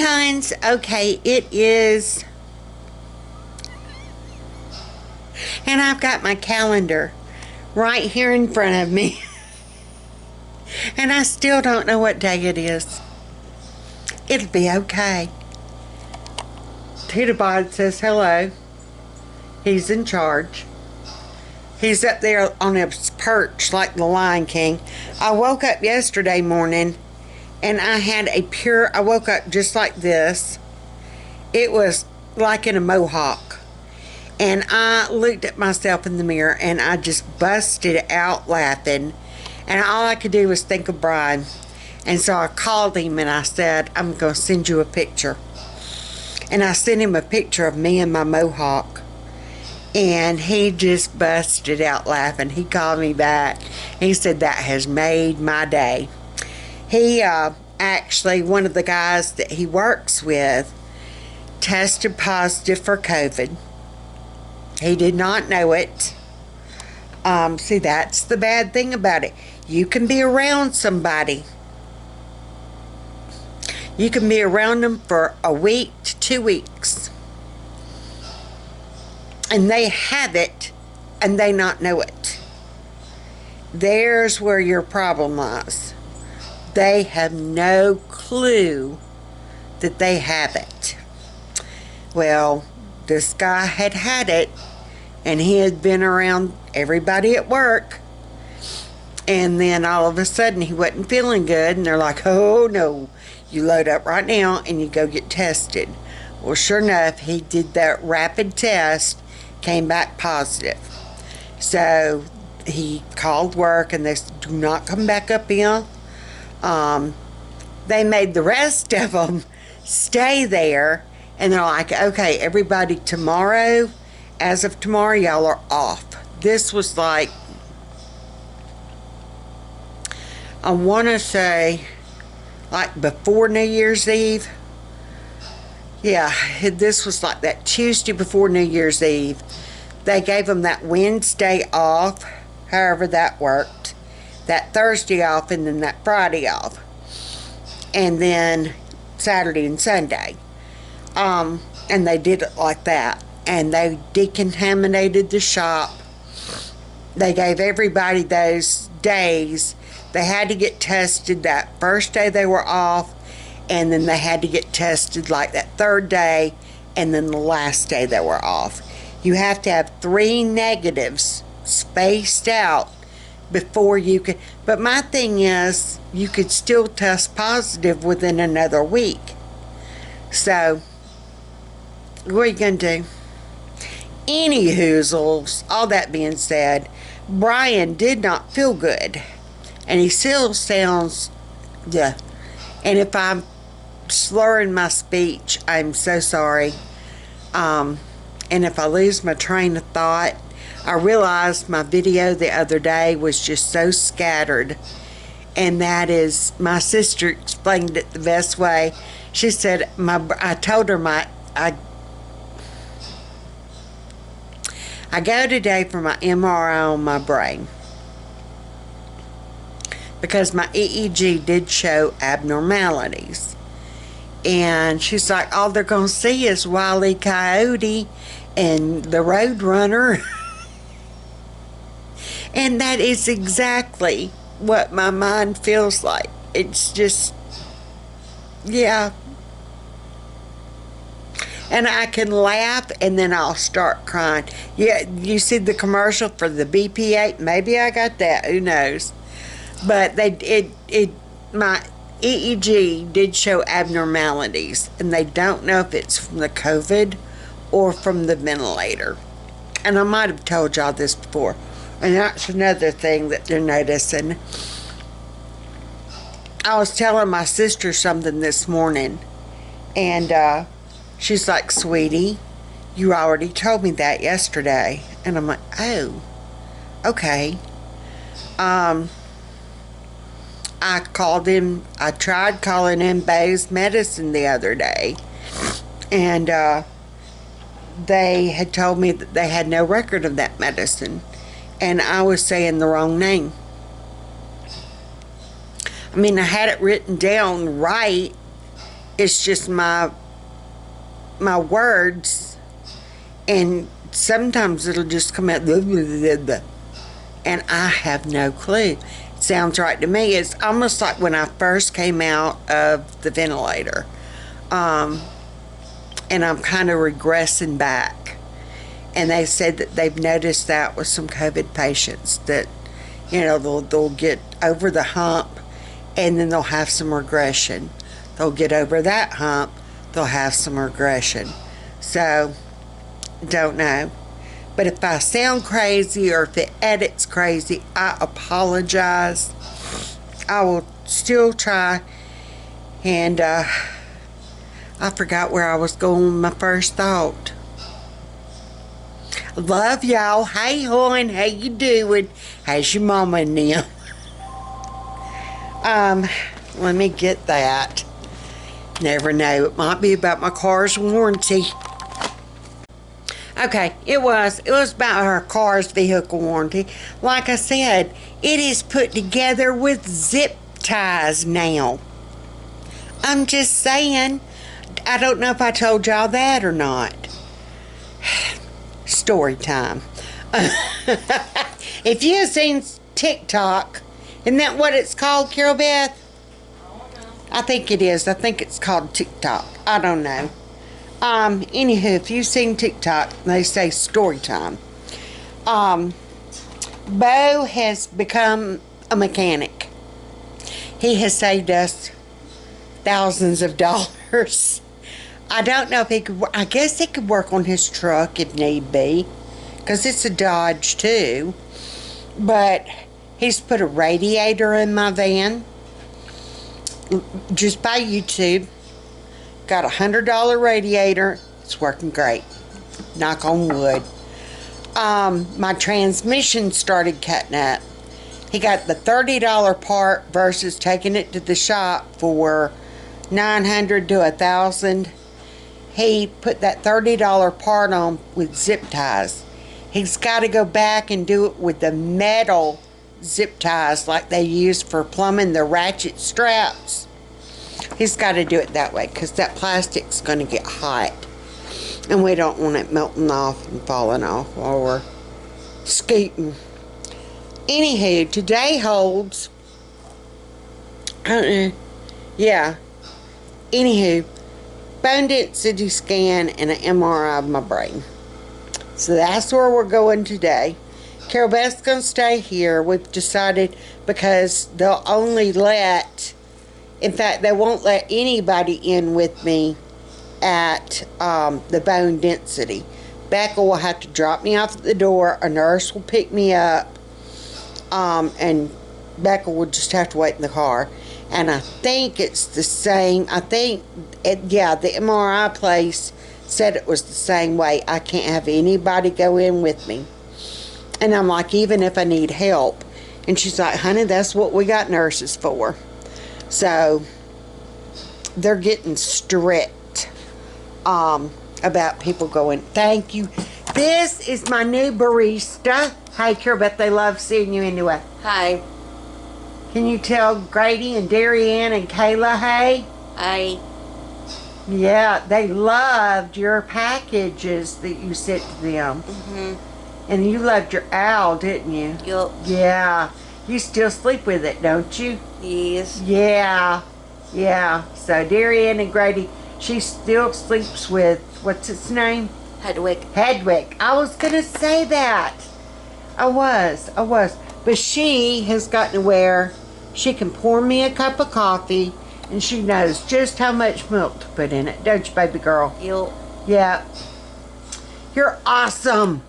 Huns. Okay, it is. And I've got my calendar right here in front of me. And I still don't know what day it is. It'll be okay. Tittlebot says hello. He's in charge. He's up there on his perch like the Lion King. I woke up yesterday morning and I woke up just like this. It was like in a mohawk. And I looked at myself in the mirror and I just busted out laughing. And all I could do was think of Brian. And so I called him and I said, I'm going to send you a picture. And I sent him a picture of me and my mohawk. And he just busted out laughing. He called me back. He said, that has made my day. He actually, one of the guys that he works with tested positive for COVID. He did not know it. See, that's the bad thing about it. You can be around somebody. You can be around them for a week to 2 weeks. And they have it and they not know it. There's where your problem lies. They have no clue that they have it. Well, this guy had it and he had been around everybody at work. And then all of a sudden he wasn't feeling good and they're like, oh no, you load up right now and you go get tested. Well, sure enough, he did that rapid test, came back positive. So he called work and they said, do not come back up here. They made the rest of them stay there. And they're like, okay, everybody, tomorrow, as of tomorrow, y'all are off. This was like, I want to say, like before New Year's Eve. Yeah, this was like that Tuesday before New Year's Eve. They gave them that Wednesday off, however that worked. That Thursday off and then that Friday off. And then Saturday and Sunday. And they did it like that. And they decontaminated the shop. They gave everybody those days. They had to get tested that first day they were off. And then they had to get tested like that third day. And then the last day they were off. You have to have 3 negatives spaced out before you can. But my thing is, you could still test positive within another week. So, what are you going to do? Any hoozles, all that being said, Brian did not feel good. And he still sounds, yeah. And if I'm slurring my speech, I'm so sorry. And if I lose my train of thought, I realized my video the other day was just so scattered. And that is, my sister explained it the best way. She said, I told her I go today for my MRI on my brain. Because my EEG did show abnormalities. And she's like, all they're going to see is Wile E. Coyote and the Roadrunner. And that is exactly what my mind feels like. It's just, yeah. And I can laugh and then I'll start crying. Yeah, you see the commercial for the BP8? Maybe I got that, who knows. But my EEG did show abnormalities, and they don't know if it's from the COVID or from the ventilator. And I might have told y'all this before. And that's another thing that they're noticing. I was telling my sister something this morning, and she's like, sweetie, you already told me that yesterday. And I'm like, oh, okay. I tried calling in Bay's Medicine the other day, and they had told me that they had no record of that medicine, and I was saying the wrong name. I mean, I had it written down right, it's just my words, and sometimes it'll just come out, blah, blah, blah, blah, and I have no clue. It sounds right to me. It's almost like when I first came out of the ventilator, and I'm kind of regressing back. And they said that they've noticed that with some COVID patients, that, you know, they'll get over the hump and then they'll have some regression. They'll get over that hump, they'll have some regression. So, don't know. But if I sound crazy or if the edit's crazy, I apologize. I will still try. And I forgot where I was going with my first thought. Love y'all. Hey, hon, how you doing? How's your mama and them? Let me get that. Never know. It might be about my car's warranty. Okay, it was about her car's vehicle warranty. Like I said, it is put together with zip ties now. I'm just saying. I don't know if I told y'all that or not. Story time. If you have seen TikTok, isn't that what it's called, Carol Beth? I think it is. I think it's called TikTok. I don't know. Anywho, if you've seen TikTok, they say story time. Bo has become a mechanic. He has saved us thousands of dollars. I don't know if he could, I guess he could work on his truck if need be, because it's a Dodge too. But he's put a radiator in my van, just by YouTube. Got a $100 radiator. It's working great. Knock on wood. My transmission started cutting up. He got the $30 part versus taking it to the shop for $900 to $1,000. He put that $30 part on with zip ties. He's got to go back and do it with the metal zip ties like they use for plumbing, the ratchet straps. He's got to do it that way because that plastic's going to get hot. And we don't want it melting off and falling off while we're scooting. Anywho, today holds... yeah. Anywho, bone density scan and an MRI of my brain. So that's where we're going today. Carol Beth's going to stay here. We've decided because they'll only let, in fact, they won't let anybody in with me at the bone density. Becca will have to drop me off at the door. A nurse will pick me up. And Becca will just have to wait in the car. And I think it's the same. I think, yeah, the MRI place said it was the same way. I can't have anybody go in with me. And I'm like, even if I need help. And she's like, honey, that's what we got nurses for. So, they're getting strict about people going, thank you. This is my new barista. Hey, Carol Beth, they love seeing you anyway. Hi. Can you tell Grady and Darianne and Kayla, hey? Hi. Yeah, they loved your packages that you sent to them. And you loved your owl, didn't you? Yup. Yeah. You still sleep with it, don't you? Yes. Yeah. Yeah. So Darianne and Grady, she still sleeps with, what's its name? Hedwig. Hedwig. I was going to say that. I was. But she has gotten to where she can pour me a cup of coffee and she knows just how much milk to put in it. Don't you, baby girl? Yup. Yeah. You're awesome.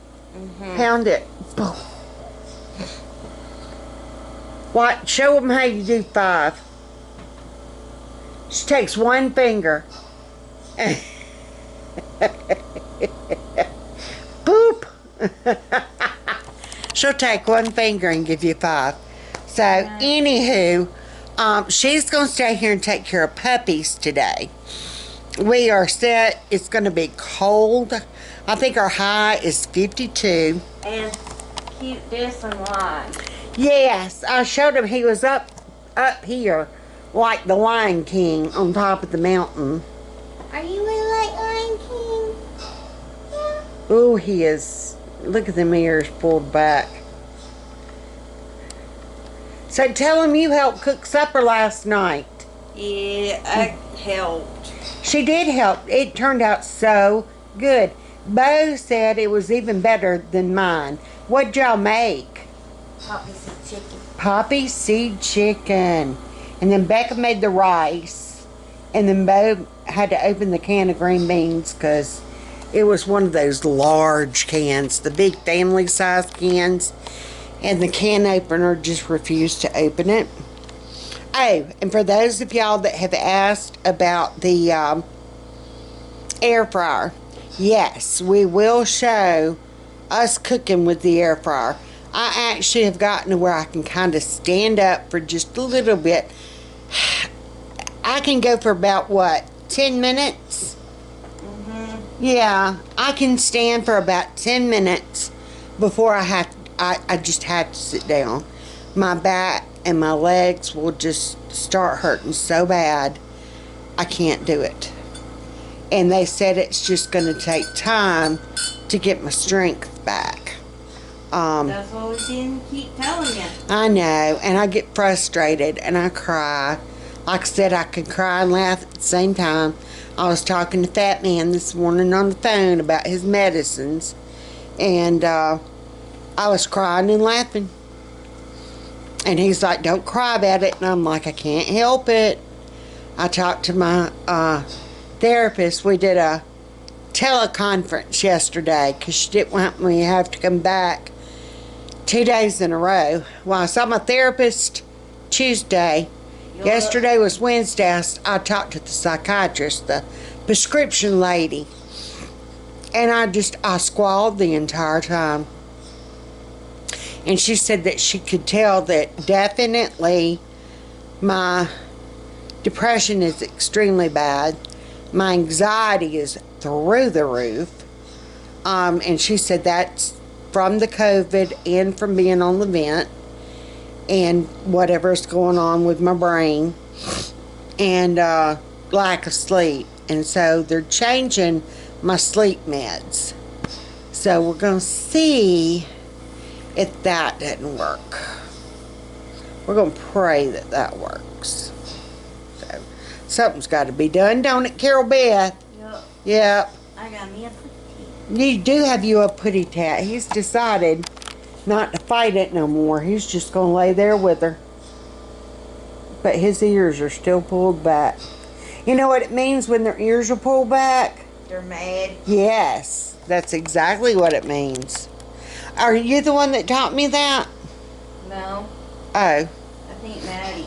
Pound it. Boom. What? Show them how you do 5. She takes one finger. Boop. She'll take one finger and give you 5. So, anywho, she's going to stay here and take care of puppies today. We are set. It's going to be cold. I think our high is 52. And keep this in line. Yes, I showed him he was up here like the Lion King on top of the mountain. Are you really like Lion King? Yeah. Oh, he is. Look at them ears pulled back. So tell him you helped cook supper last night. Yeah, I helped. She did help. It turned out so good. Bo said it was even better than mine. What'd y'all make? Poppy seed chicken. Poppy seed chicken. And then Becca made the rice. And then Bo had to open the can of green beans because it was one of those large cans, the big family size cans. And the can opener just refused to open it. Oh, and for those of y'all that have asked about the air fryer, yes, we will show us cooking with the air fryer. I actually have gotten to where I can kind of stand up for just a little bit. I can go for about, what, 10 minutes? Yeah, I can stand for about 10 minutes before I just have to sit down. My back and my legs will just start hurting so bad, I can't do it. And they said it's just going to take time to get my strength back. That's what we didn't keep telling you. I know, and I get frustrated and I cry. Like I said, I can cry and laugh at the same time. I was talking to Fat Man this morning on the phone about his medicines, and I was crying and laughing. And he's like, don't cry about it. And I'm like, I can't help it. I talked to my therapist. We did a teleconference yesterday because she didn't want me to have to come back 2 days in a row. Well, I saw my therapist Tuesday. Yesterday was Wednesday. I talked to the psychiatrist, the prescription lady. And I squalled the entire time. And she said that she could tell that definitely my depression is extremely bad. My anxiety is through the roof. And she said that's from the COVID and from being on the vent and whatever's going on with my brain and lack of sleep. And so they're changing my sleep meds. So we're going to see if that doesn't work. We're going to pray that that works. So something's got to be done, don't it, Carol Beth? Yep. Yep. I got me a putty. You do have you a putty tat. He's decided not to fight it no more. He's just going to lay there with her. But his ears are still pulled back. You know what it means when their ears are pulled back? They're mad. Yes, that's exactly what it means. Are you the one that taught me that? No, Oh. I think Maddie.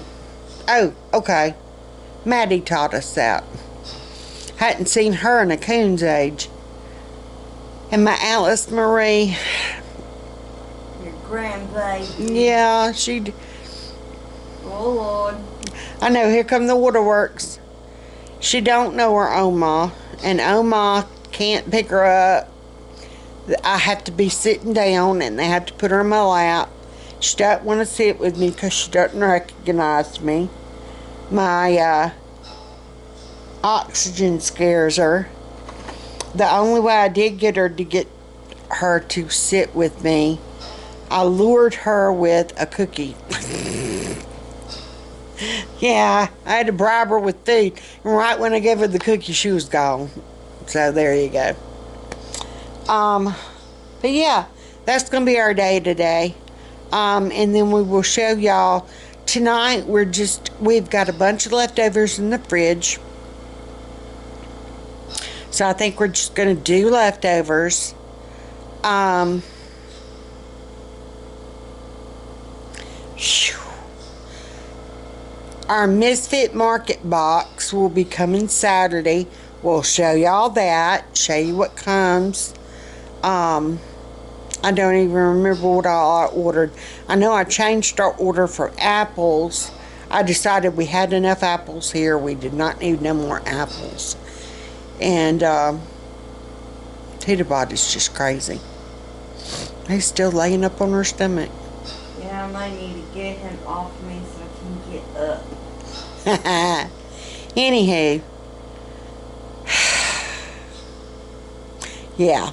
Oh, okay. Maddie taught us that. Hadn't seen her in a coon's age. And my Alice Marie. Your grandbaby. Yeah, she... Oh, Lord. I know, here come the waterworks. She don't know her Oma. And Oma can't pick her up. I have to be sitting down and they have to put her in my lap. She doesn't want to sit with me because she doesn't recognize me. My oxygen scares her. The only way I did get her to sit with me, I lured her with a cookie. Yeah, I had to bribe her with food. And right when I gave her the cookie, she was gone. So there you go. But yeah, that's going to be our day today. And then we will show y'all tonight. We've got a bunch of leftovers in the fridge. So I think we're just going to do leftovers. Our Misfit Market box will be coming Saturday. We'll show y'all that. Show you what comes. I don't even remember what I ordered. I know I changed our order for apples. I decided we had enough apples here. We did not need no more apples. And Tita Bot is just crazy. He's still laying up on her stomach. Yeah, I might need to get him off me so I can get up. Anywho. Yeah.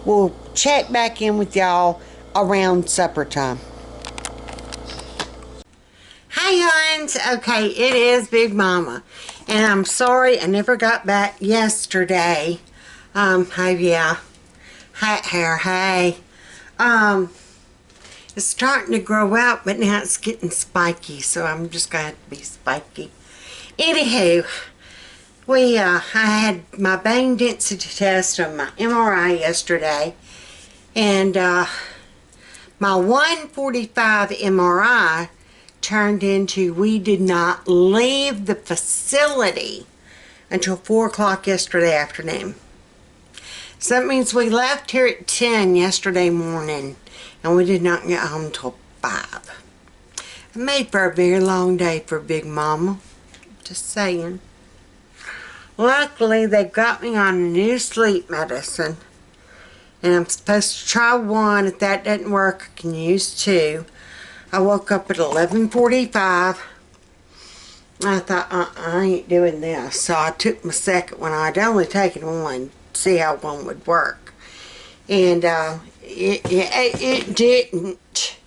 We'll check back in with y'all around supper time. Hey, Huns. Okay, it is Big Mama. And I'm sorry I never got back yesterday. Hey, yeah. Hat hair, hey. It's starting to grow out, but now it's getting spiky, so I'm just going to have to be spiky. Anywho, I had my bone density test on my MRI yesterday, and my 145 MRI turned into we did not leave the facility until 4 o'clock yesterday afternoon. So that means we left here at 10 yesterday morning, and we did not get home till 5. It made for a very long day for Big Mama. Just saying. Luckily, they got me on a new sleep medicine, and I'm supposed to try one. If that doesn't work, I can use 2. I woke up at 11:45. I thought, I ain't doing this. So I took my second one. I'd only taken one to see how one would work. And it didn't.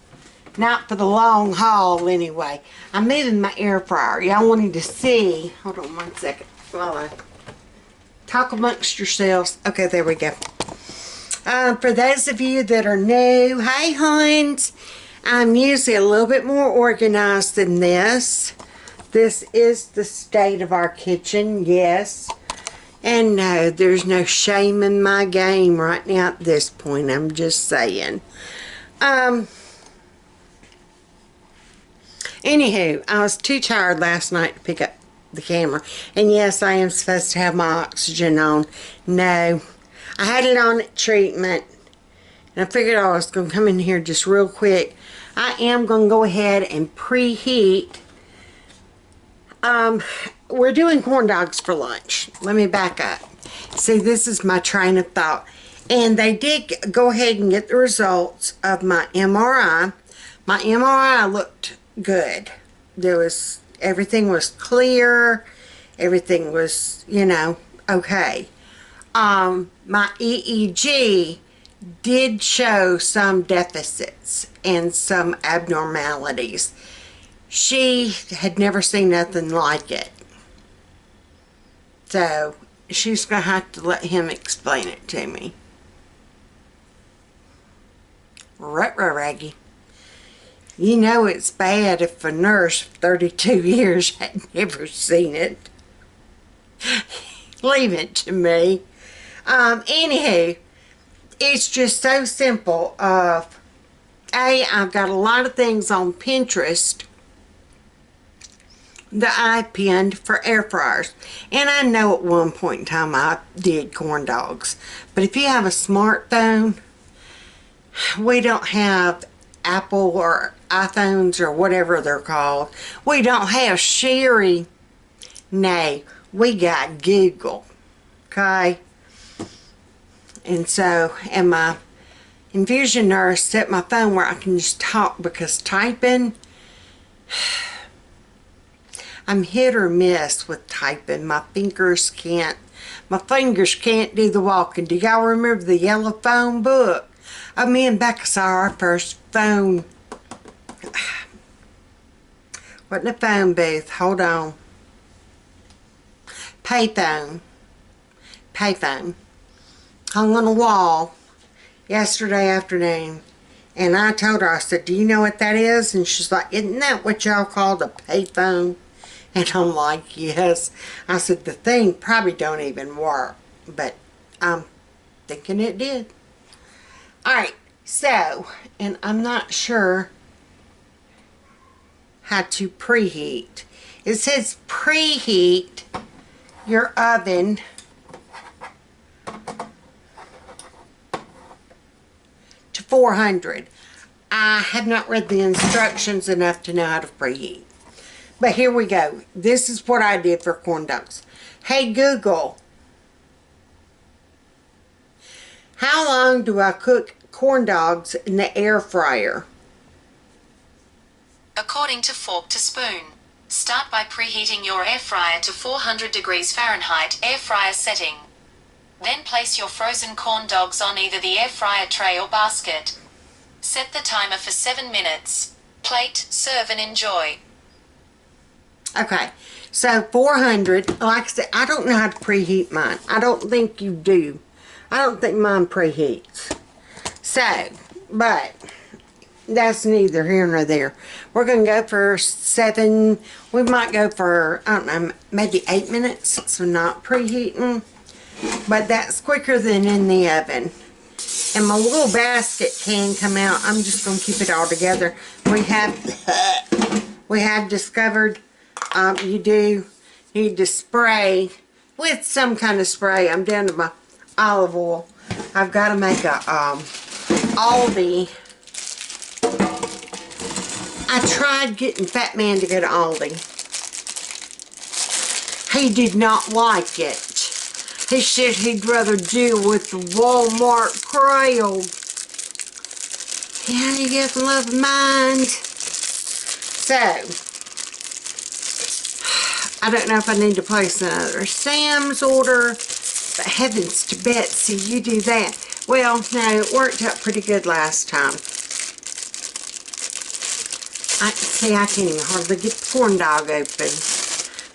Not for the long haul, anyway. I'm moving my air fryer. Y'all wanted to see. Hold on 1 second while I talk amongst yourselves. Okay, there we go. For those of you that are new, hey, Huns. I'm usually a little bit more organized than this. This is the state of our kitchen, yes. And no, there's no shame in my game right now at this point. I'm just saying. Anywho, I was too tired last night to pick up the camera. And yes, I am supposed to have my oxygen on. No, I had it on at treatment. And I figured I was going to come in here just real quick. I am going to go ahead and preheat. We're doing corn dogs for lunch. Let me back up. See, this is my train of thought. And they did go ahead and get the results of my MRI. My MRI looked good. Everything was clear. Everything was, okay. My EEG did show some deficits and some abnormalities. She had never seen nothing like it. So she's going to have to let him explain it to me. Raggy. You know it's bad if a nurse of 32 years had never seen it. Leave it to me. Anywho, it's just so simple. I've got a lot of things on Pinterest that I pinned for air fryers. And I know at one point in time I did corn dogs. But if you have a smartphone, we don't have Apple or iPhones or whatever they're called. We don't have Siri. Nay, we got Google. Okay? And so, and my infusion nurse set my phone where I can just talk, because typing, I'm hit or miss with typing. My fingers can't do the walking. Do y'all remember the yellow phone book? Oh, me and Becca saw our first phone. Wasn't a phone booth. Hold on. Payphone. Hung on a wall yesterday afternoon. And I told her, I said, do you know what that is? And she's like, isn't that what y'all call a payphone? And I'm like, yes. I said, the thing probably don't even work. But I'm thinking it did. Alright, so, and I'm not sure how to preheat. It says preheat your oven to 400. I have not read the instructions enough to know how to preheat. But here we go. This is what I did for corn dogs. Hey Google, how long do I cook corn dogs in the air fryer? According to Fork to Spoon, Start by preheating your air fryer to 400 degrees Fahrenheit air fryer setting. Then place your frozen corn dogs on either the air fryer tray or basket. Set the timer for 7 minutes. Plate, serve and enjoy. Okay, so 400, like I said, I don't know how to preheat mine. I don't think you do. I don't think mine preheats. So, but that's neither here nor there. We're going to go for 7, we might go for, I don't know, maybe 8 minutes, so not preheating. But that's quicker than in the oven. And my little basket can come out. I'm just going to keep it all together. We have discovered you do need to spray with some kind of spray. I'm down to my olive oil. I've got to make a Aldi. I tried getting Fat Man to go to Aldi. He did not like it. He said he'd rather deal with the Walmart crowd. Yeah, you get the love of mind. So, I don't know if I need to place another Sam's order, but heavens to Betsy, you do that. Well, no, it worked out pretty good last time. I can't even hardly get the corn dog open.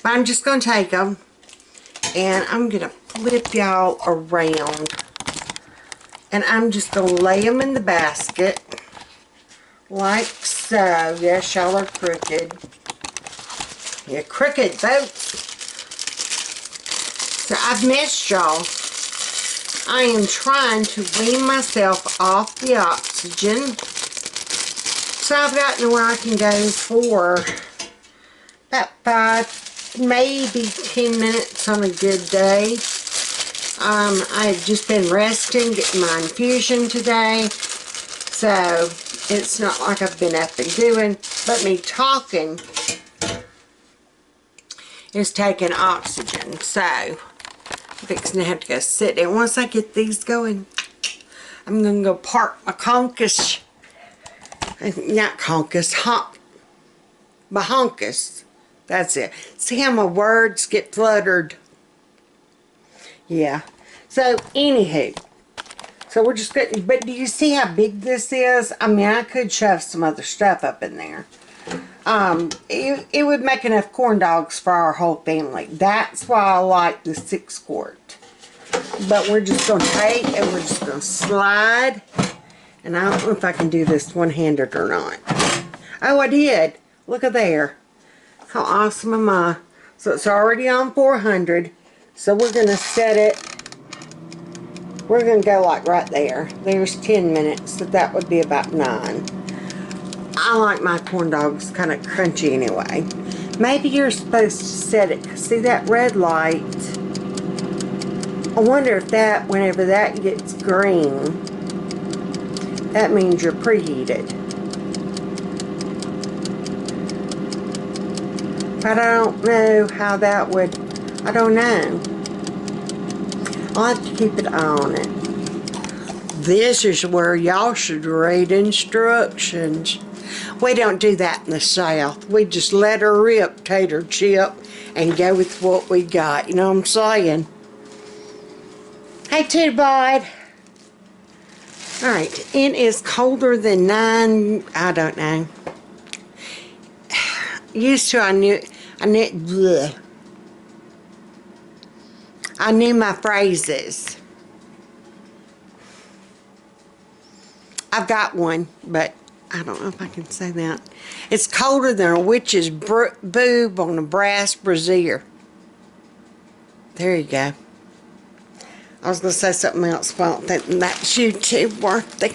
But I'm just going to take them, and I'm going to flip y'all around. And I'm just going to lay them in the basket, like so. Yes, y'all are crooked. You're crooked, folks. So I've missed y'all. I am trying to wean myself off the oxygen. So I've gotten where I can go for about 5, maybe 10 minutes on a good day. I've just been resting, getting my infusion today. So it's not like I've been up and doing, but me talking is taking oxygen. So I'm fixing to have to go sit down. Once I get these going, I'm going to go park my conkus. Not conkus, bahonkus. That's it. See how my words get fluttered? Yeah. So, anywho. So, we're just getting, but do you see how big this is? I mean, I could shove some other stuff up in there. It would make enough corn dogs for our whole family. That's why I like the 6 quart. But we're just going to take and we're just going to slide. And I don't know if I can do this one-handed or not. Oh, I did. Look at there. How awesome am I? So it's already on 400. So we're going to set it. We're going to go like right there. There's 10 minutes. So that would be about 9. I like my corn dogs kind of crunchy anyway. Maybe you're supposed to set it. See that red light? I wonder if that, whenever that gets green, that means you're preheated. But I don't know how that would, I don't know. I'll have to keep it on it. This is where y'all should read instructions. We don't do that in the South. We just let her rip, tater chip, and go with what we got. You know what I'm saying? Hey, Tootie-Bud. Alright, it is colder than 9, I don't know. Used to, I knew my phrases. I've got one, but I don't know if I can say that. It's colder than a witch's boob on a brass brazier. There you go. I was going to say something else, but I don't think that's YouTube worthy.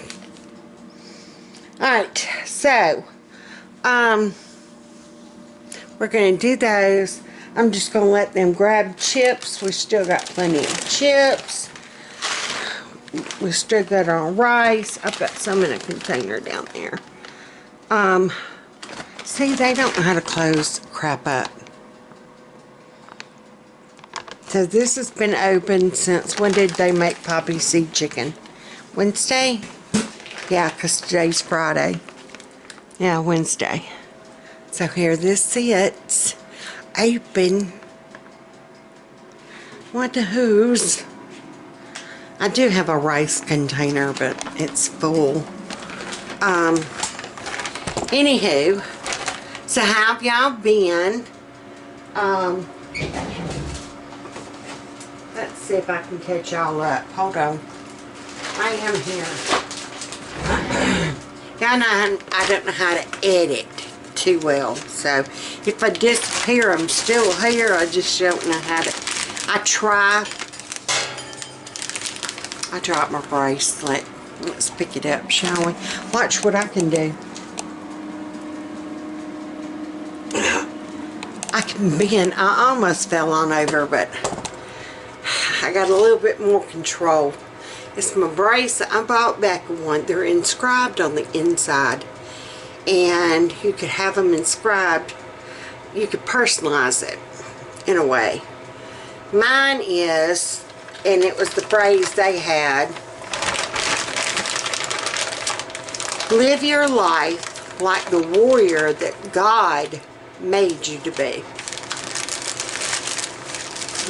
Alright, so, we're going to do those. I'm just going to let them grab chips. We still got plenty of chips. We still got our rice. I've got some in a container down there. See, they don't know how to close crap up. So this has been open since, when did they make poppy seed chicken? Wednesday? Yeah, because today's Friday. Yeah, Wednesday. So here this sits, open. What the who's? I do have a rice container, but it's full. Anywho, so how have y'all been? Let's see if I can catch y'all up. Hold on. I am here. Y'all know I don't know how to edit too well, so if I disappear, I'm still here. I just don't know how to. I try. I dropped my bracelet. Let's pick it up, shall we? Watch what I can do. I can bend. I almost fell on over, but I got a little bit more control. It's my bracelet. I bought back one. They're inscribed on the inside. And you could have them inscribed. You could personalize it in a way. Mine is, and it was the phrase they had, live your life like the warrior that God made you to be.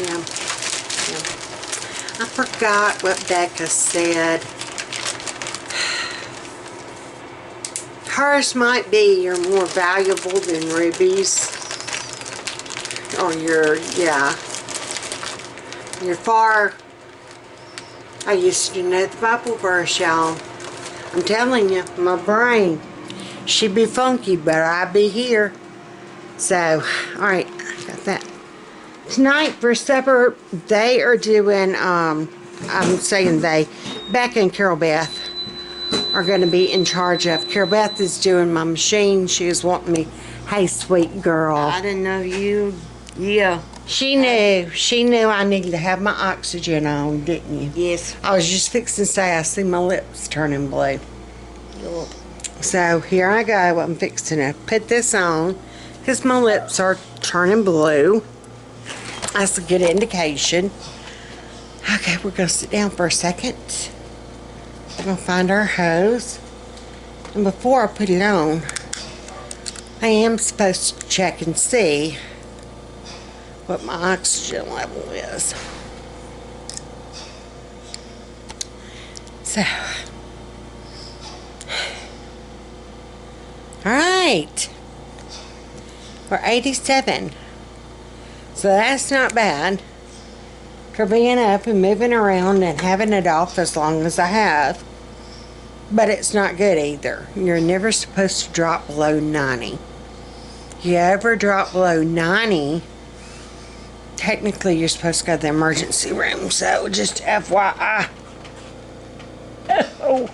Yeah. I forgot what Becca said. Hers might be you're more valuable than rubies. Or you're far. I used to know the Bible verse, y'all. I'm telling you, my brain, she be funky, but I be here. So, alright, got that. Tonight for supper, they are doing, I'm saying they, Becca and Carol Beth are going to be in charge of. Carol Beth is doing my machine. She was wanting me, hey, sweet girl. I didn't know you. Yeah. She knew I needed to have my oxygen on, didn't you? Yes. I was just fixing to say, I see my lips turning blue. Yup. So here I go. I'm fixing to put this on because my lips are turning blue. That's a good indication. Okay, we're going to sit down for a second. We're going to find our hose. And before I put it on, I am supposed to check and see what my oxygen level is. So, alright, we're 87, so that's not bad for being up and moving around and having it off as long as I have, but it's not good either. You're never supposed to drop below 90. If you ever drop below 90, technically you're supposed to go to the emergency room, so just FYI. Oh,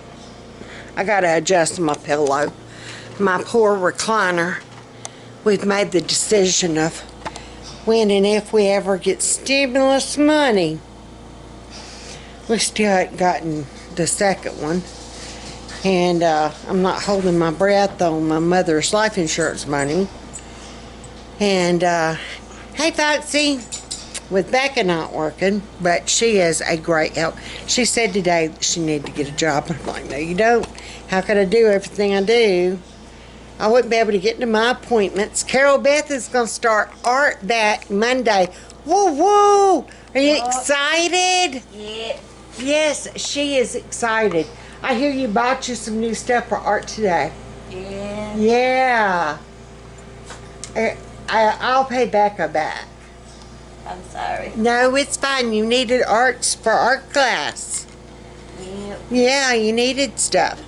I gotta adjust my pillow. My poor recliner. We've made the decision of when and if we ever get stimulus money. We still haven't gotten the second one. And I'm not holding my breath on my mother's life insurance money. And hey Foxy, with Becca not working, but she is a great help. She said today that she needed to get a job. I'm like, no you don't. How could I do everything I do? I wouldn't be able to get to my appointments. Carol Beth is going to start art back Monday. Woo woo! Are you excited? Yeah. Yes, she is excited. I hear you bought you some new stuff for art today. Yeah. Yeah. I'll pay Becca back. I'm sorry. No, it's fine. You needed arts for art class. Yeah. Yeah, you needed stuff.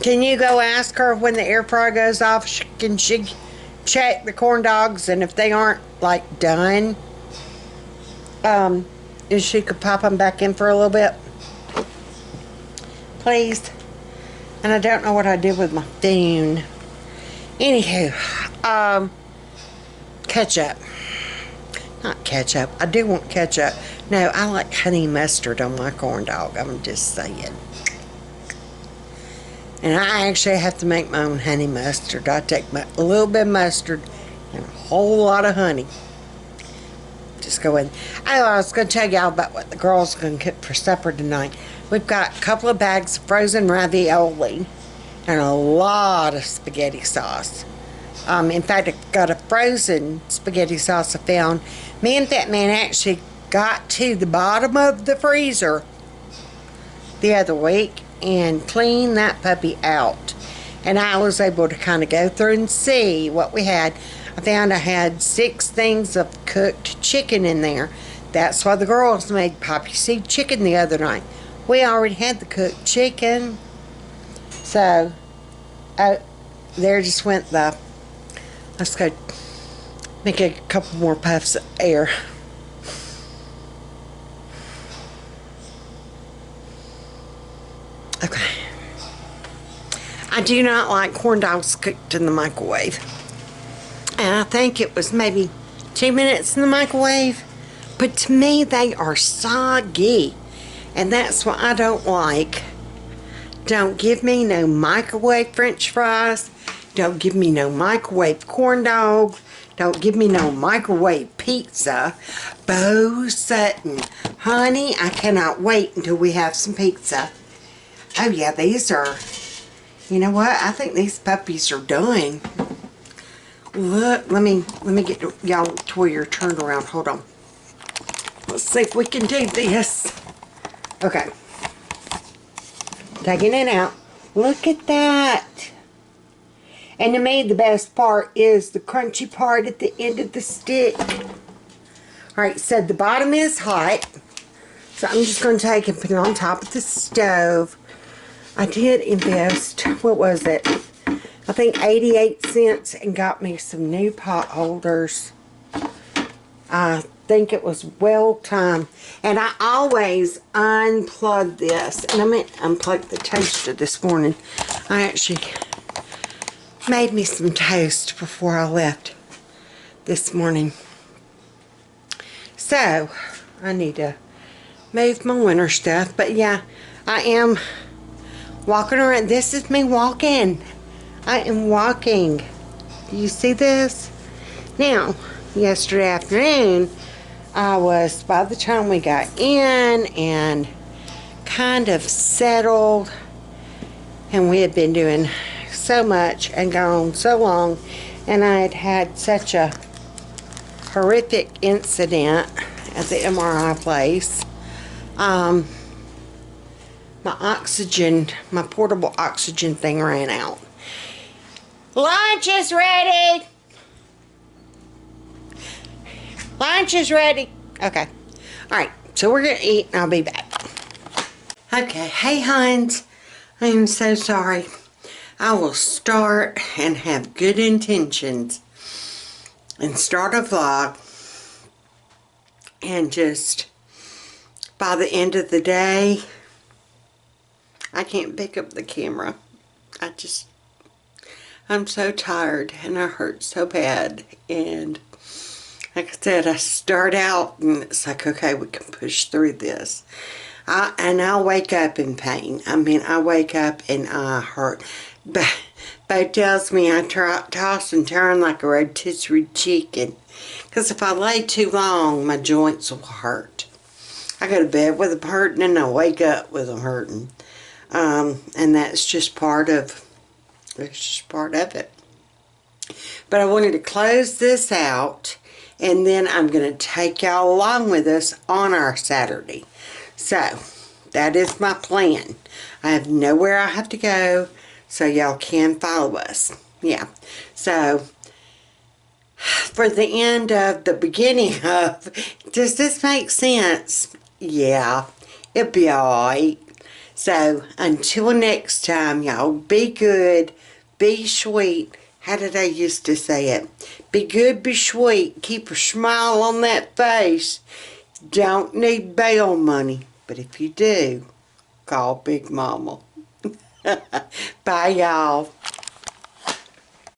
Can you go ask her when the air fryer goes off, can she check the corn dogs, and if they aren't like done, if she could pop them back in for a little bit, please. And I don't know what I did with my phone. Anywho, ketchup. Not ketchup. I do want ketchup. No, I like honey mustard on my corn dog. I'm just saying. And I actually have to make my own honey mustard. I take a little bit of mustard and a whole lot of honey. Just go in. Oh, I was going to tell y'all about what the girls are going to cook for supper tonight. We've got a couple of bags of frozen ravioli and a lot of spaghetti sauce. In fact, I got a frozen spaghetti sauce I found. Me and Fat Man actually got to the bottom of the freezer the other week and cleaned that puppy out. And I was able to kind of go through and see what we had. I found I had 6 things of cooked chicken in there. That's why the girls made poppy seed chicken the other night. We already had the cooked chicken. So, there just went the... Let's go make a couple more puffs of air. Okay. I do not like corn dogs cooked in the microwave. And I think it was maybe 2 minutes in the microwave. But to me, they are soggy. And that's what I don't like. Don't give me no microwave French fries. Don't give me no microwave corn dog. Don't give me no microwave pizza. Bo Sutton. Honey, I cannot wait until we have some pizza. Oh yeah, these are... You know what? I think these puppies are done. Look, let me get y'all to where you're turned around. Hold on. Let's see if we can do this. Okay. Taking it out. Look at that. And to me, the best part is the crunchy part at the end of the stick. Alright, so the bottom is hot. So I'm just going to take and put it on top of the stove. I did invest, what was it? I think 88 cents and got me some new pot holders. I think it was well timed. And I always unplug this. And I meant unplug the toaster this morning. I actually made me some toast before I left this morning. So, I need to move my winter stuff. But yeah, I am walking around. This is me walking. I am walking. Do you see this? Now, yesterday afternoon, I was, by the time we got in and kind of settled, and we had been doing so much and gone so long, and I had had such a horrific incident at the MRI place. My oxygen, my portable oxygen thing ran out. Lunch is ready! Lunch is ready. Okay. Alright, so we're going to eat and I'll be back. Okay, hey Hans. I am so sorry. I will start and have good intentions and start a vlog and just by the end of the day I can't pick up the camera. I'm so tired and I hurt so bad, and like I said, I start out and it's like, okay, we can push through this. And I'll wake up in pain. I mean, I wake up and I hurt. But tells me I toss and turn like a rotisserie chicken. Because if I lay too long, my joints will hurt. I go to bed with them hurting and I wake up with them hurting. And that's just part of it. But I wanted to close this out, and then I'm going to take y'all along with us on our Saturday. So, that is my plan. I have nowhere I have to go, so y'all can follow us. Yeah. So, for the end of the beginning of, does this make sense? Yeah, it'll be alright. So, until next time, y'all, be good, be sweet. How did I used to say it? Be good, be sweet, keep a smile on that face. Don't need bail money, but if you do, call Big Mama. Bye, y'all.